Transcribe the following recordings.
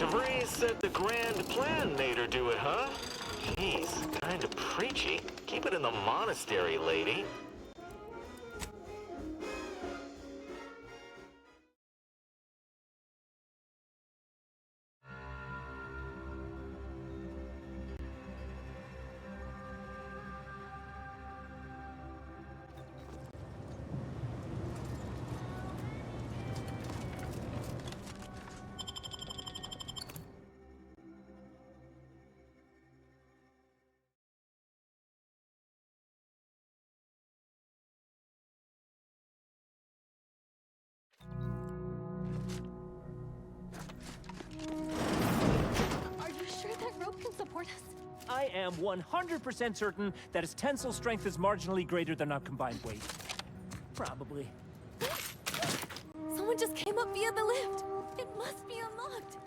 DeVries said the grand plan made her do it, huh? Jeez, kinda preachy. Keep it in the monastery, lady. Are you sure that rope can support us? I am 100% certain that its tensile strength is marginally greater than our combined weight. Probably. Someone just came up via the lift. It must be unlocked.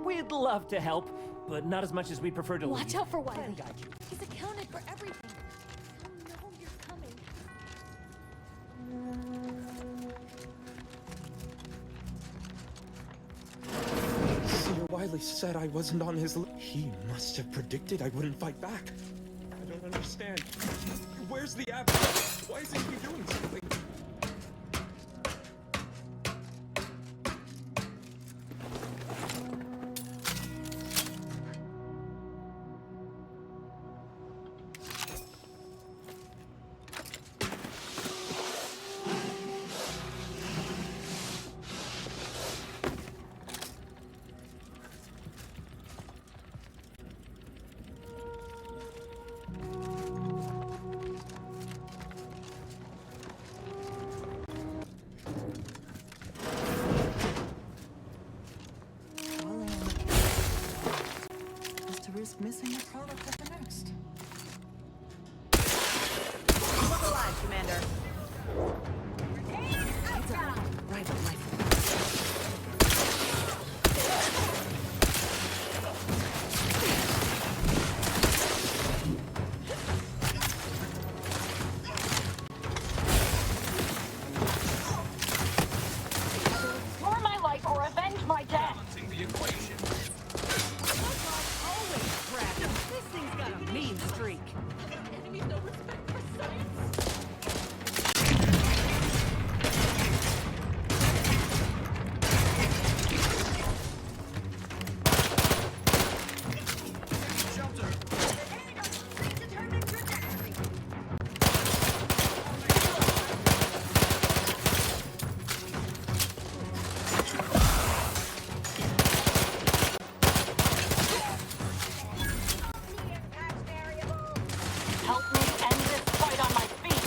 We'd love to help, but not as much as we prefer to lead. Watch out for Wiley. I'll guide you. He's accounted for everything. He'll know you're coming. Sir Wiley said I wasn't on his He must have predicted I wouldn't fight back. I don't understand. Where's the app? Why isn't he doing something? Risk missing the product at the next. Look alive, Commander. Rifle, rifle. Restore my life or avenge my death. The equation. This thing's got a mean streak. Enemies no respect for science. Help me end this fight on my feet.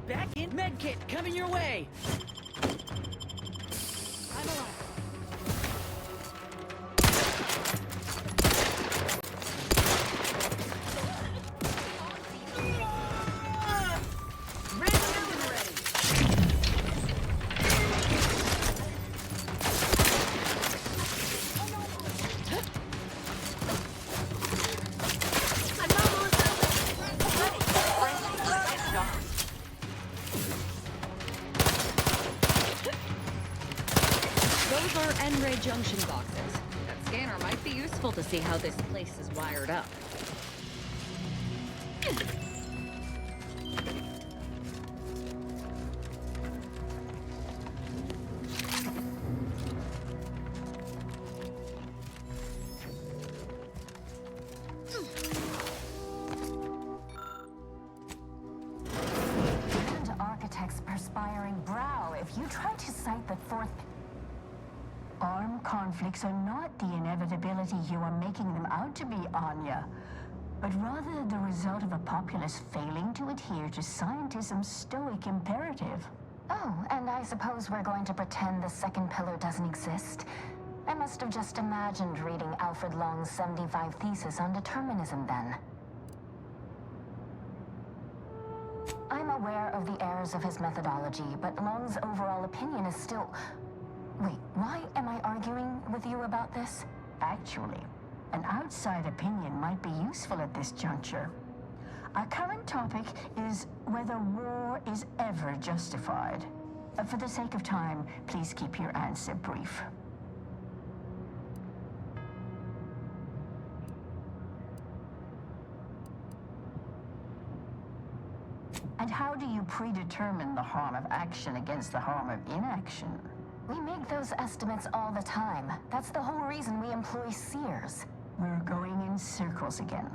Back in medkit coming your way. I'm alive. Random ready. Those are N-ray junction boxes. That scanner might be useful to see how this place is wired up. Armed conflicts are not the inevitability you are making them out to be, Anya, but rather the result of a populace failing to adhere to scientism's stoic imperative. Oh, and I suppose we're going to pretend the second pillar doesn't exist? I must have just imagined reading Alfred Long's 75 Thesis on determinism then. I'm aware of the errors of his methodology, but Long's overall opinion is still... Wait, why am I arguing with you about this? Actually, an outside opinion might be useful at this juncture. Our current topic is whether war is ever justified. For the sake of time, please keep your answer brief. And how do you predetermine the harm of action against the harm of inaction? We make those estimates all the time. That's the whole reason we employ seers. We're going in circles again.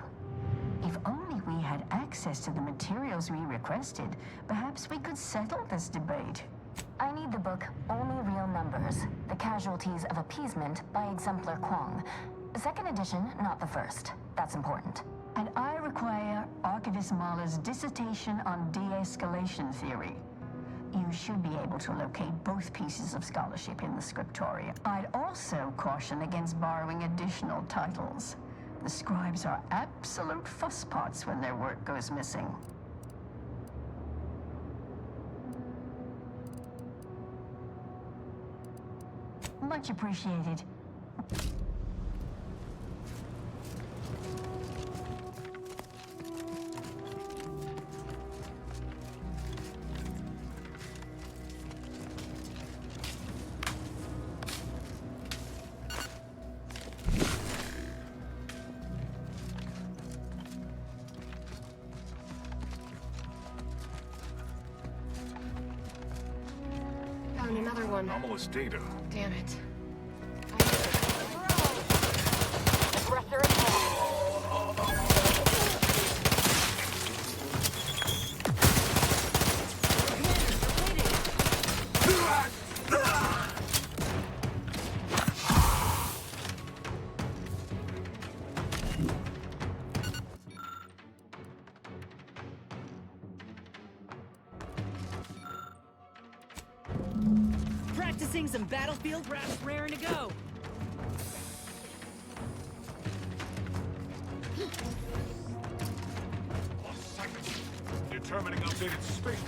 If only we had access to the materials we requested, perhaps we could settle this debate. I need the book Only Real Numbers, The Casualties of Appeasement by Exemplar Kwong. Second edition, not the first. That's important. And I require Archivist Mahler's dissertation on de-escalation theory. You should be able to locate both pieces of scholarship in the scriptorium. I'd also caution against borrowing additional titles. The scribes are absolute fusspots when their work goes missing. Much appreciated. Found another one. Anomalous data. Damn it. Aggressor attack. Practicing some battlefield raps, raring to go. Determining updated space.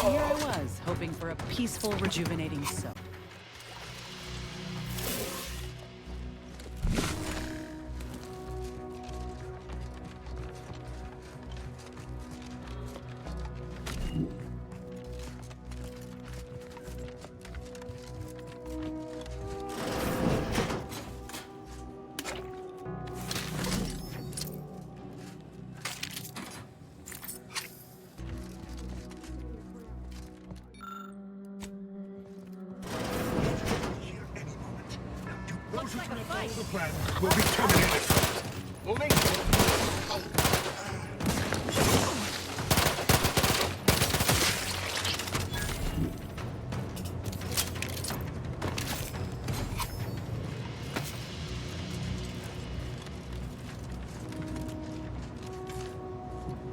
Here I was, hoping for a peaceful, rejuvenating soak. The plan will be terminated. Moving.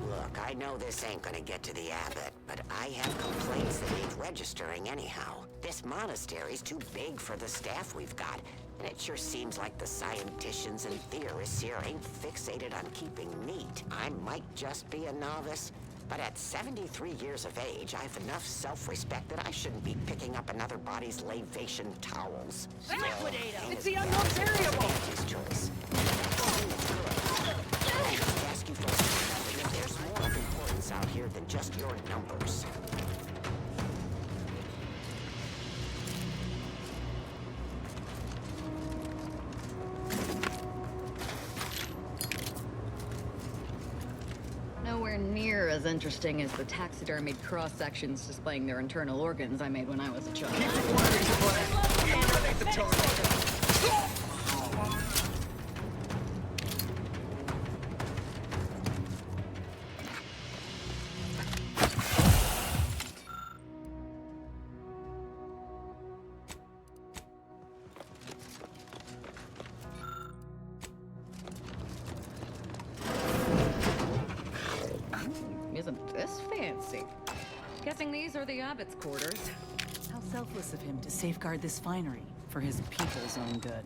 Look, I know this ain't gonna get to the abbot, but I have complaints that need registering anyhow. This monastery's too big for the staff we've got, and it sure seems like the scienticians and theorists here ain't fixated on keeping neat. I might just be a novice, but at 73 years of age, I have enough self-respect that I shouldn't be picking up another body's lavation towels. Liquidate him! Ain't It's the as unknown bad as variable! his choice. I just ask you for something, that there's more of importance out here than just your numbers. Nowhere near as interesting as the taxidermied cross-sections displaying their internal organs I made when I was a child. Eliminate the target. These are the abbot's quarters. How selfless of him to safeguard this finery for his people's own good.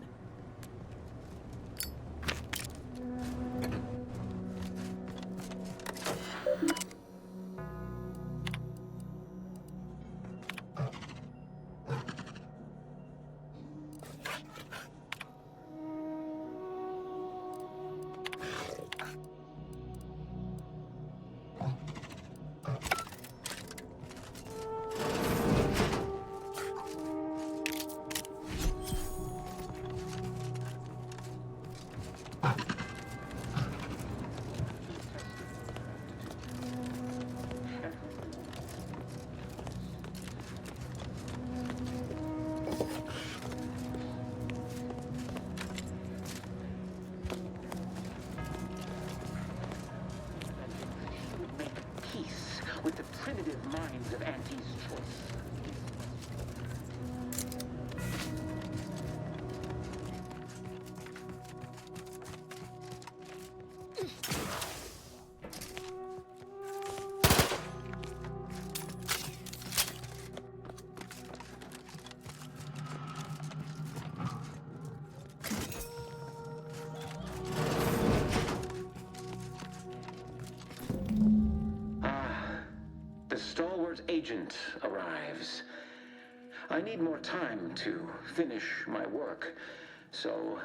With the primitive minds of Auntie's choice. Agent arrives. I need more time to finish my work, so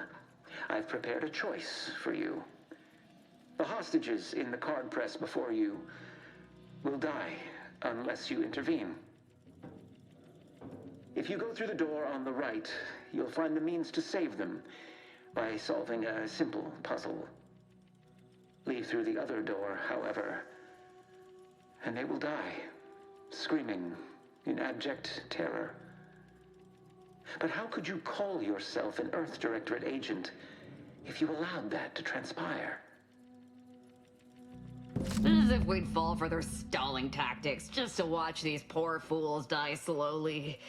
I've prepared a choice for you. The hostages in the card press before you will die unless you intervene. If you go through the door on the right, you'll find the means to save them by solving a simple puzzle. Leave through the other door, however, and they will die, screaming in abject terror. But how could you call yourself an Earth Directorate agent if you allowed that to transpire? As if we'd fall for their stalling tactics just to watch these poor fools die slowly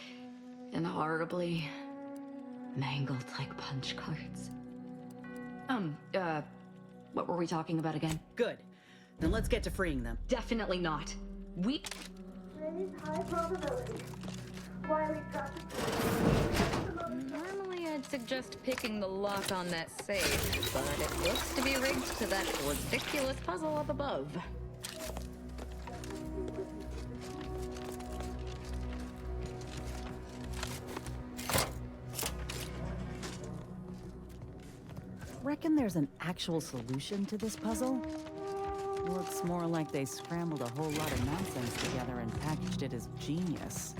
and horribly, mangled like punch cards. What were we talking about again? Good. Then let's get to freeing them. Definitely not. We... High probability. Wiley dropped Normally I'd suggest picking the lock on that safe, but it looks to be rigged to that ridiculous puzzle up above. Reckon there's an actual solution to this puzzle? Looks more like they scrambled a whole lot of nonsense together and packaged it as genius.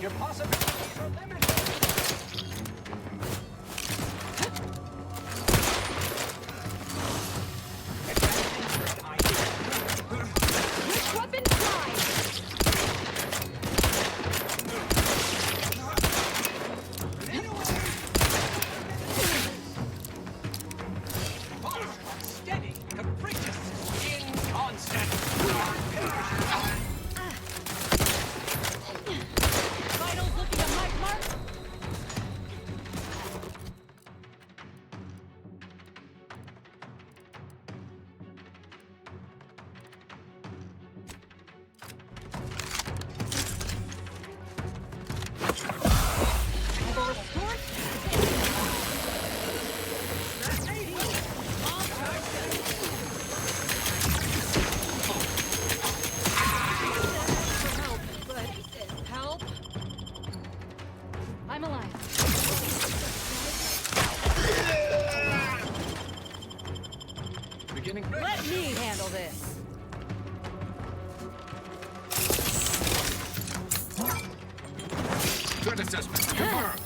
Your possibilities are limited. Which weapon prime? Steady, capricious, inconstant. Vitals looking at Mike Mark. Help! I'm alive. Beginning. Let me handle this. Threat assessment confirmed.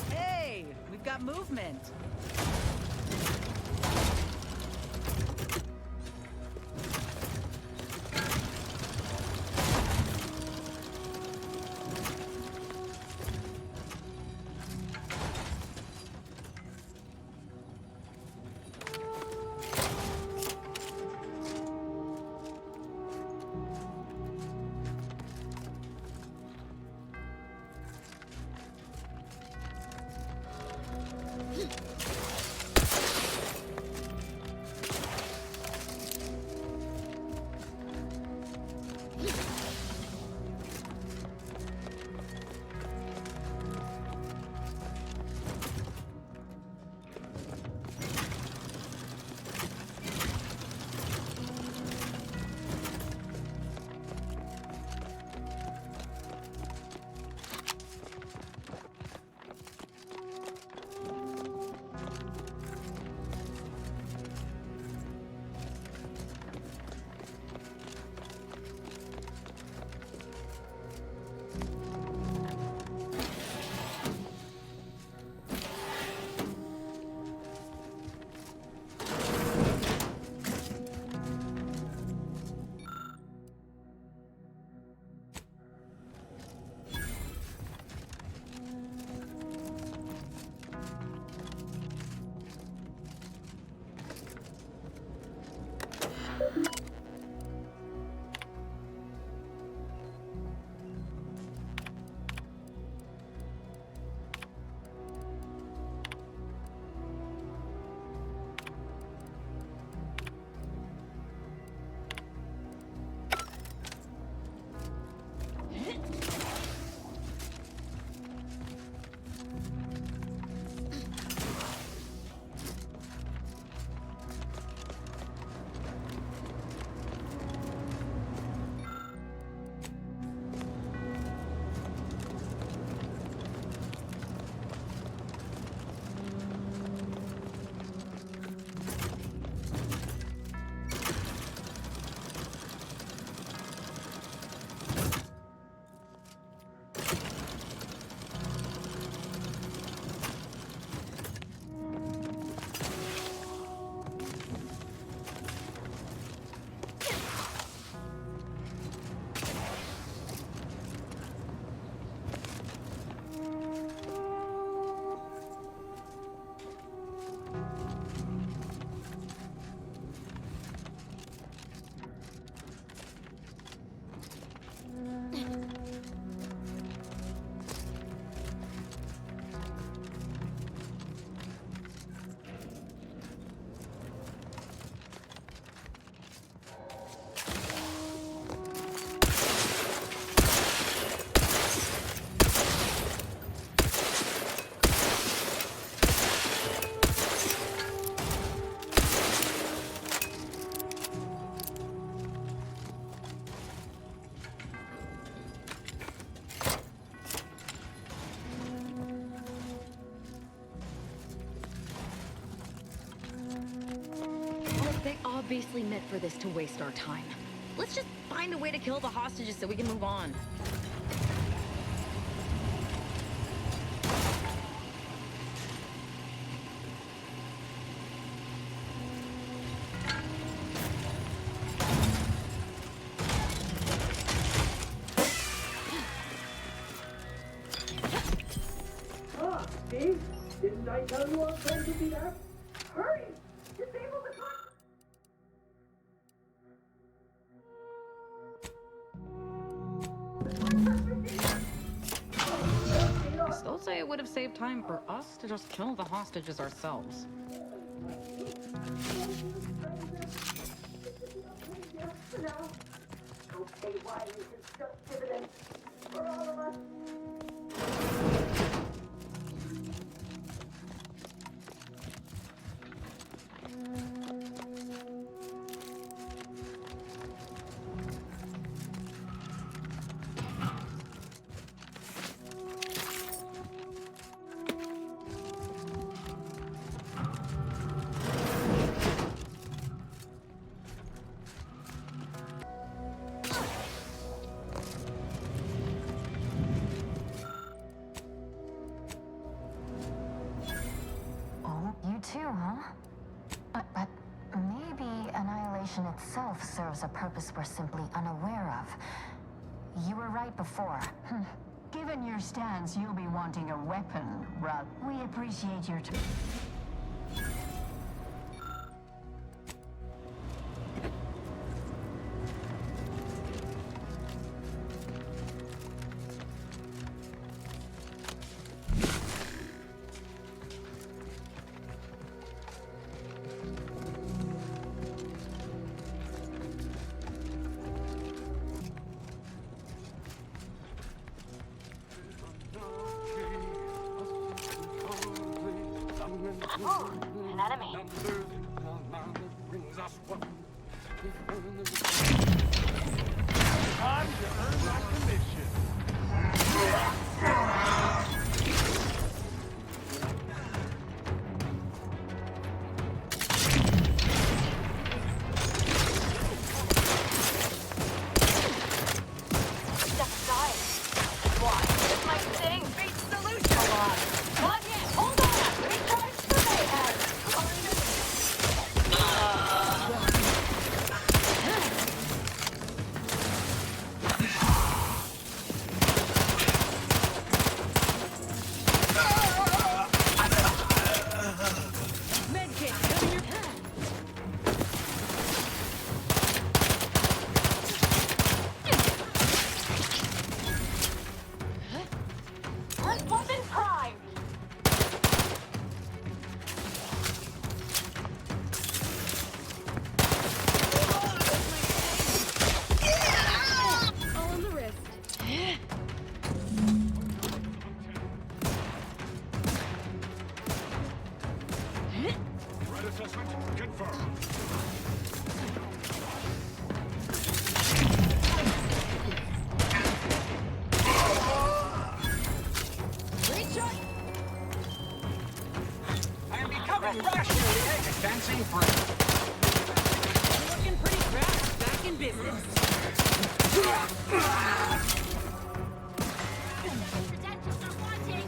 Hey, we've got movement. They obviously meant for this to waste our time. Let's just find a way to kill the hostages so we can move on. Ah, Steve, didn't I tell you our friends would be there? Hurry! Disable the clock! I still say it would have saved time for us to just kill the hostages ourselves. operation itself serves a purpose we're simply unaware of. You were right before. Given your stance, you'll be wanting a weapon, rather. We appreciate your time. An enemy. Time to earn my commission. Step aside. Why? This might sting. Beat solution. Plug in. Hold on. Recharge for mayhem. Medkit, come your First weapon prime. All on the wrist. Threat assessment confirmed. I am becoming rationally advancing frame. Looking pretty fast. Back in business. Credentials are wanting.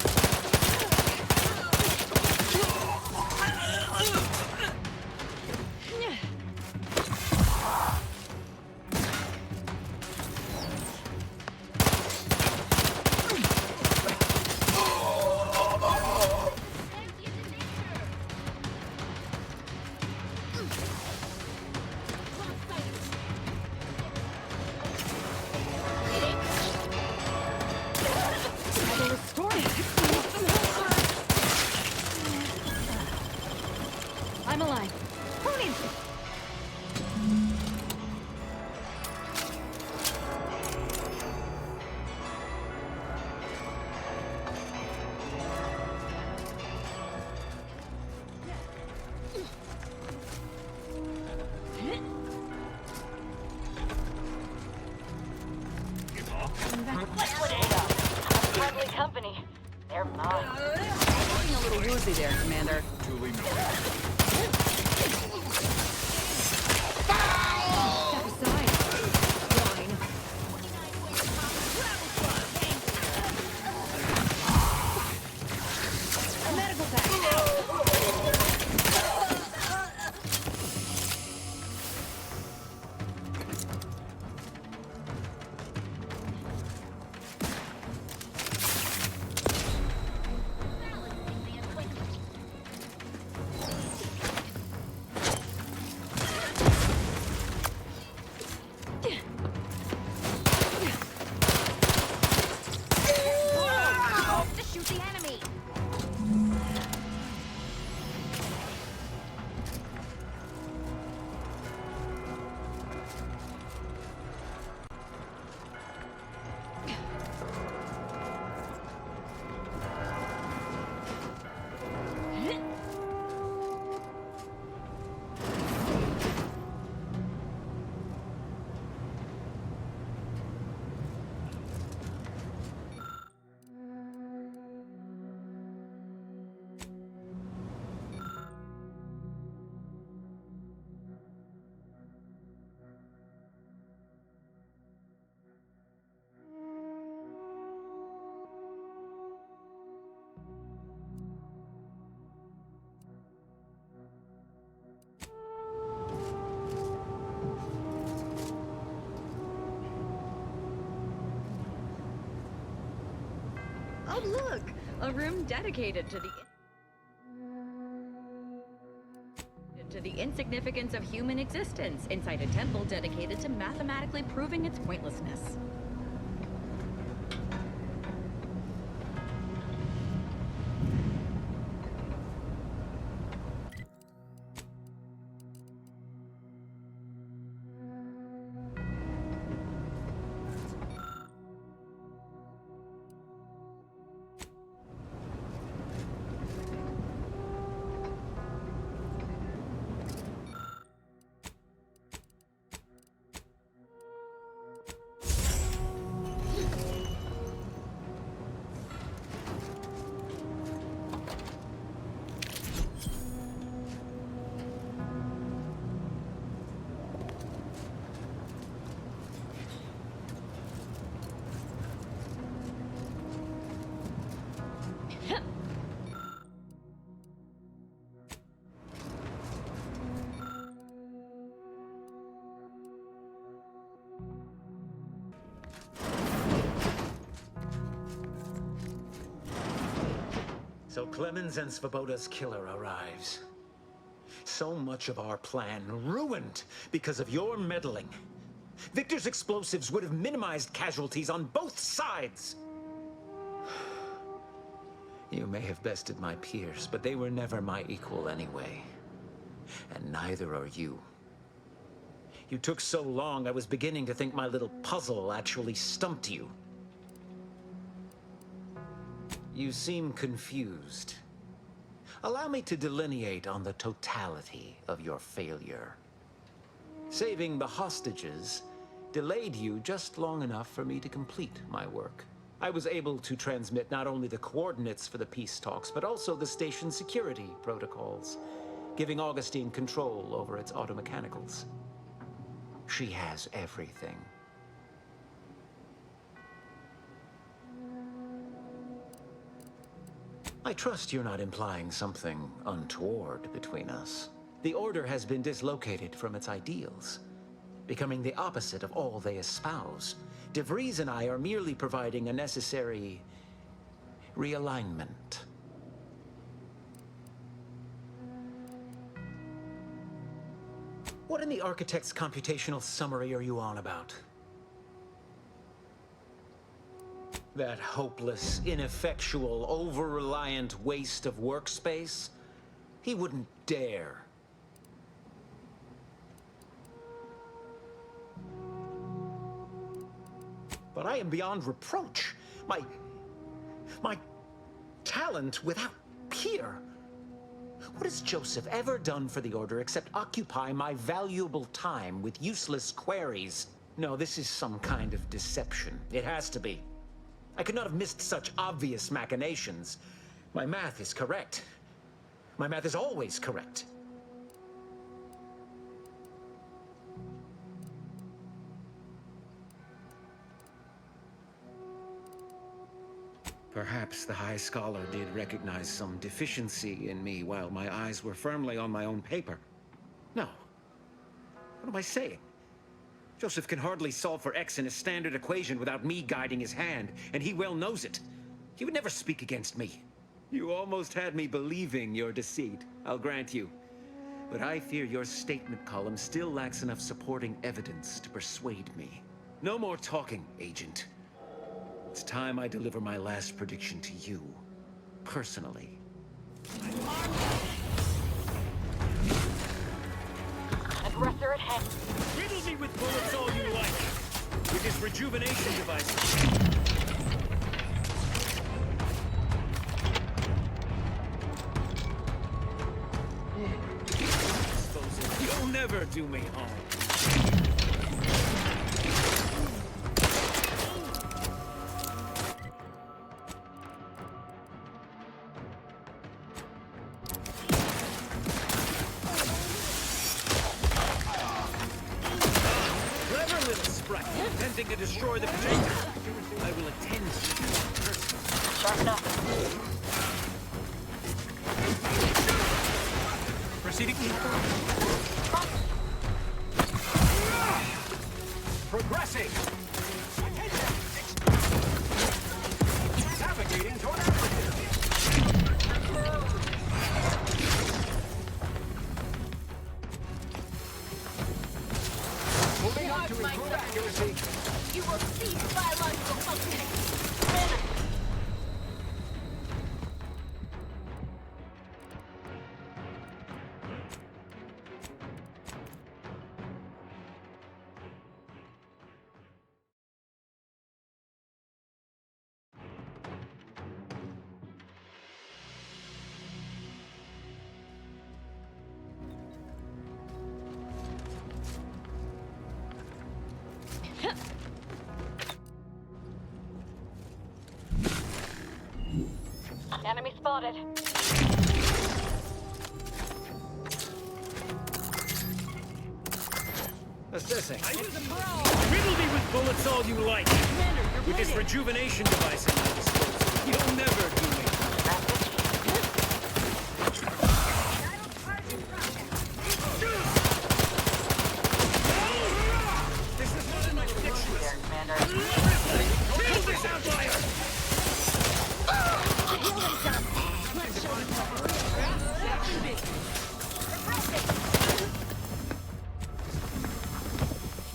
I'm alive. Pony! Liquidator. Friendly company. They're mine. Looking a little woozy there, Commander. Duly noted. Step aside. Wine. A medical pack. Oh, look! A room dedicated to the insignificance of human existence inside a temple dedicated to mathematically proving its pointlessness. So Clemens and Svoboda's killer arrives. So much of our plan ruined because of your meddling. Victor's explosives would have minimized casualties on both sides. You may have bested my peers, but they were never my equal anyway. And neither are you. You took so long, I was beginning to think my little puzzle actually stumped you. You seem confused. Allow me to delineate on the totality of your failure. Saving the hostages delayed you just long enough for me to complete my work. I was able to transmit not only the coordinates for the peace talks, but also the station's security protocols, giving Augustine control over its automechanicals. She has everything. I trust you're not implying something untoward between us. The Order has been dislocated from its ideals, becoming the opposite of all they espouse. DeVries and I are merely providing a necessary realignment. What in the Architect's computational summary are you on about? That hopeless, ineffectual, over-reliant waste of workspace? He wouldn't dare. But I am beyond reproach. My talent without peer. What has Joseph ever done for the Order except occupy my valuable time with useless queries? No, this is some kind of deception. It has to be. I could not have missed such obvious machinations. My math is correct. My math is always correct. Perhaps the High Scholar did recognize some deficiency in me while my eyes were firmly on my own paper. No. What am I saying? Joseph can hardly solve for X in a standard equation without me guiding his hand, and he well knows it. He would never speak against me. You almost had me believing your deceit, I'll grant you. But I fear your statement column still lacks enough supporting evidence to persuade me. No more talking, Agent. It's time I deliver my last prediction to you, personally. Aggressor at hand. Riddle me with bullets all you like. With his rejuvenation device. You'll never do me harm. Attempting to destroy the projector. I will attend to you personally. Sharp enough. Proceeding. Progressing. Navigating toward to improve accuracy. You will cease biological functioning. Enemy spotted. Assessing. Riddle me with bullets all you like. With this rejuvenation device at my disposal, you'll never do me. This is not in my dictionary, Commander. Kill this outlier!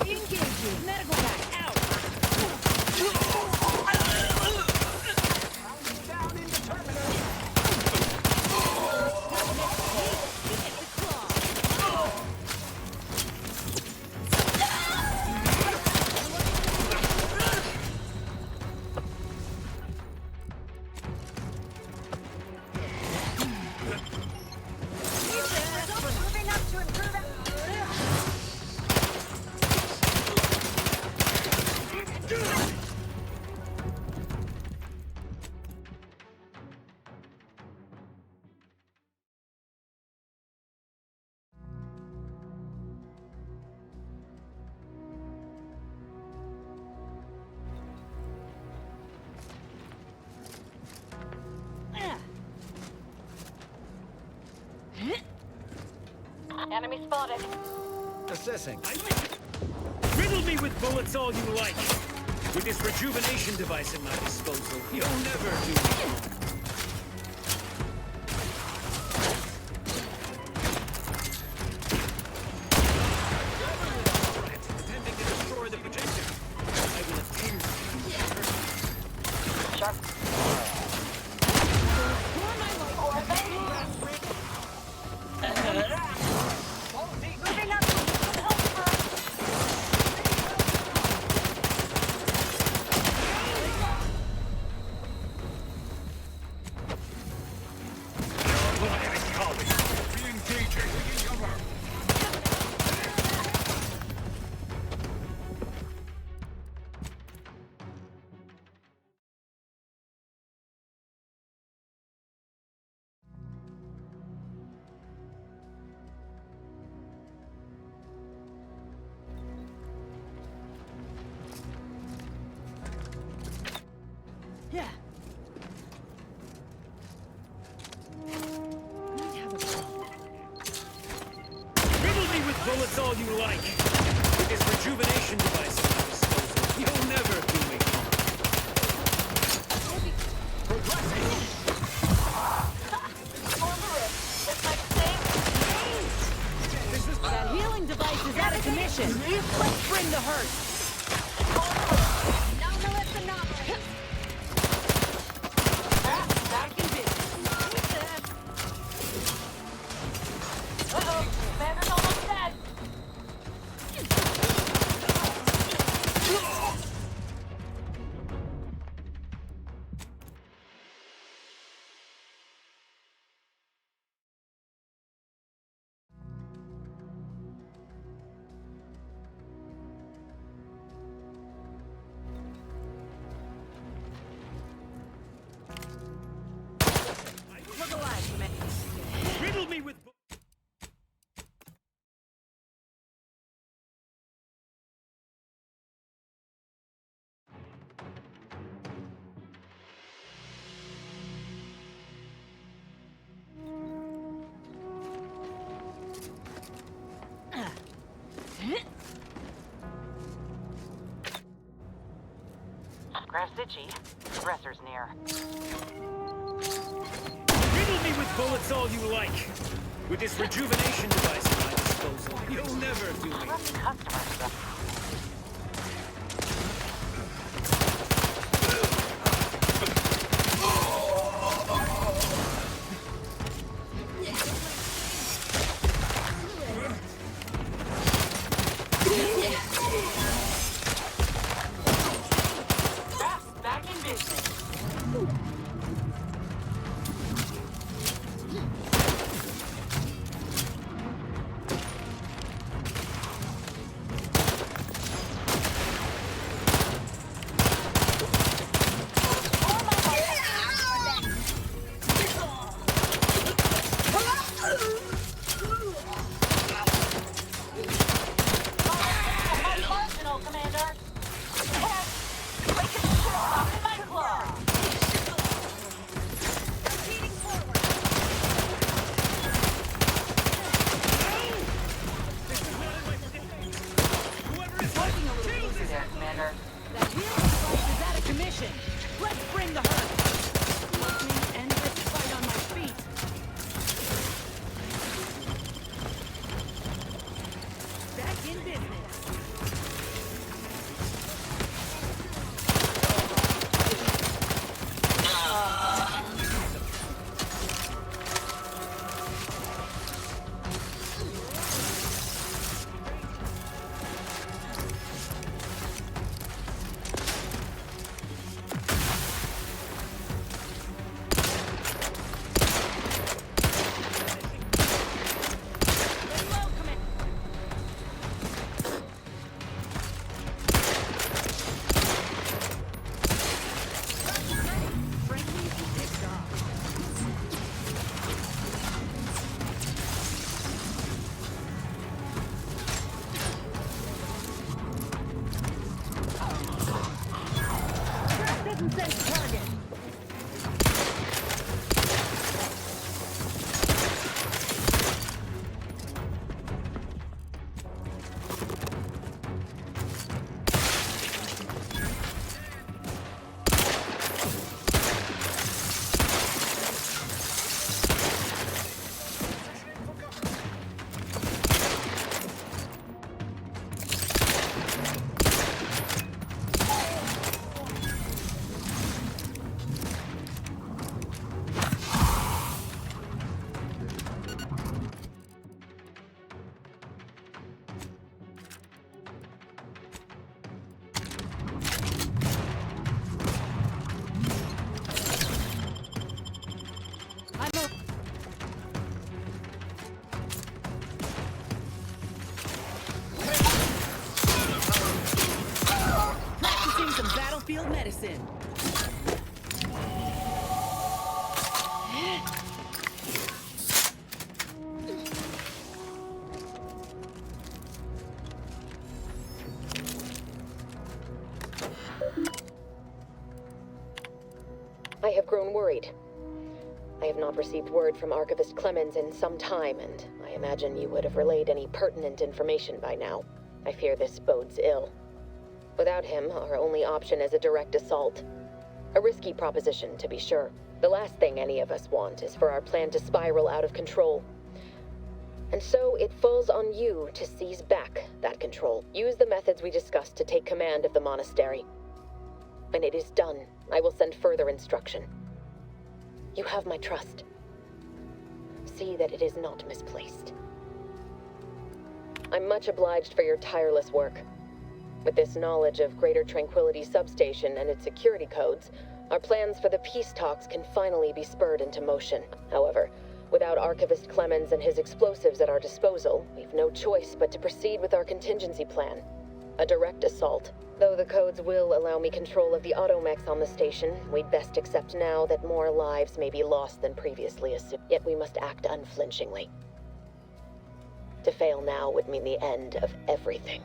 Engaging. Medical back out. Down indeterminate. Moving up to improve Enemy spotted. Assessing. Riddle me with bullets all you like. With this rejuvenation device at my disposal, you'll never do me. Attempting to destroy the projector. I will attend to you. Sharp. Moving up to help for Re-engaging. Cover. Yeah. Riddle me with bullets all you like. With this rejuvenation device at my disposal, you'll never do me harm. That healing device is out of commission. Let's bring the hurt. No, listen, not. Back in business. Uh-oh, Commander's almost dead. Look alive, Commander. Riddle me with Grasicci, aggressors near. Riddle me with bullets all you like. With this rejuvenation device at my disposal, you'll never do me. Customers. position. Let's bring the hurt. Let me end this fight on my feet. Back in business. Practicing some battlefield medicine. I have grown worried. I have not received word from Archivist Clemens in some time, and I imagine you would have relayed any pertinent information by now. I fear this bodes ill. Without him, our only option is a direct assault. A risky proposition, to be sure. The last thing any of us want is for our plan to spiral out of control. And so it falls on you to seize back that control. Use the methods we discussed to take command of the monastery. When it is done, I will send further instruction. You have my trust. See that it is not misplaced. I'm much obliged for your tireless work. With this knowledge of Greater Tranquility Substation and its security codes, our plans for the peace talks can finally be spurred into motion. However, without Archivist Clemens and his explosives at our disposal, we've no choice but to proceed with our contingency plan. A direct assault. Though the codes will allow me control of the automechs on the station, we'd best accept now that more lives may be lost than previously assumed. Yet we must act unflinchingly. To fail now would mean the end of everything.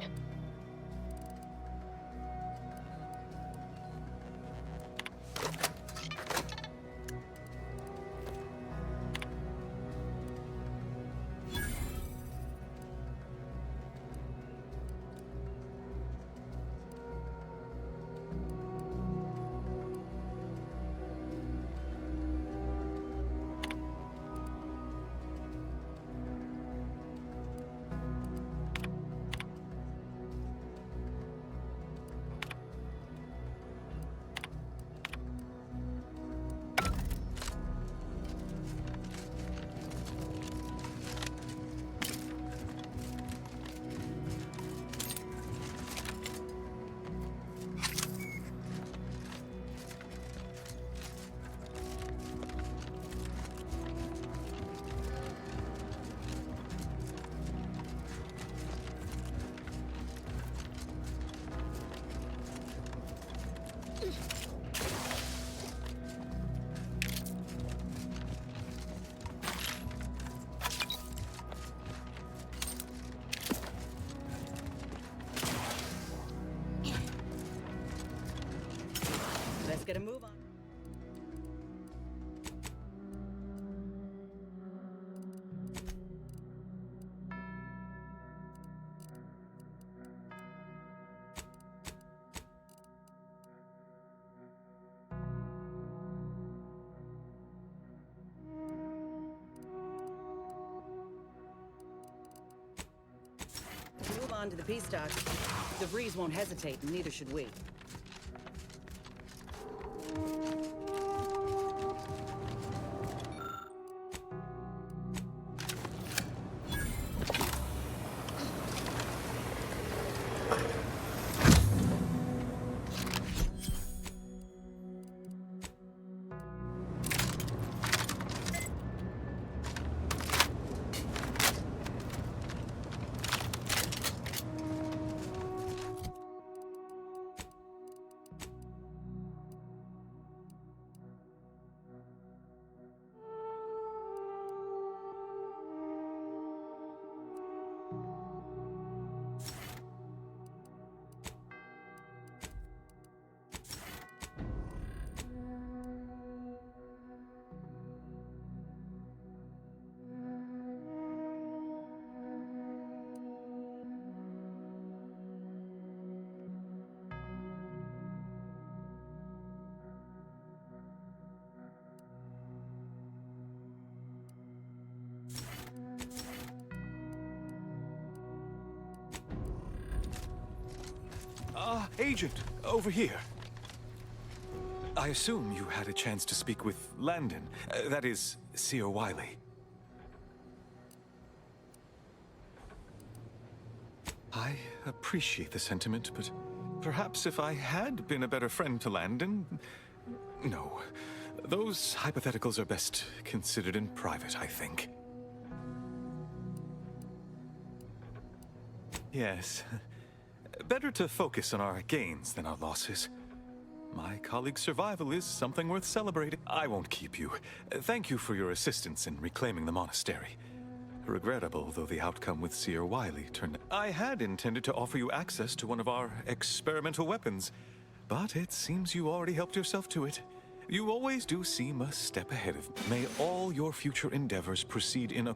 Let's get a move on. on to the peace talks. The Breeze won't hesitate, and neither should we. Agent, over here. I assume you had a chance to speak with Landon, that is, Seer Wiley. I appreciate the sentiment, but perhaps if I had been a better friend to Landon... No. Those hypotheticals are best considered in private, I think. Yes. Better to focus on our gains than our losses. My colleague's survival is something worth celebrating. I won't keep you. Thank you for your assistance in reclaiming the monastery. Regrettable though the outcome with Seer Wiley turned... I had intended to offer you access to one of our experimental weapons, but it seems you already helped yourself to it. You always do seem a step ahead of me. May all your future endeavors proceed in a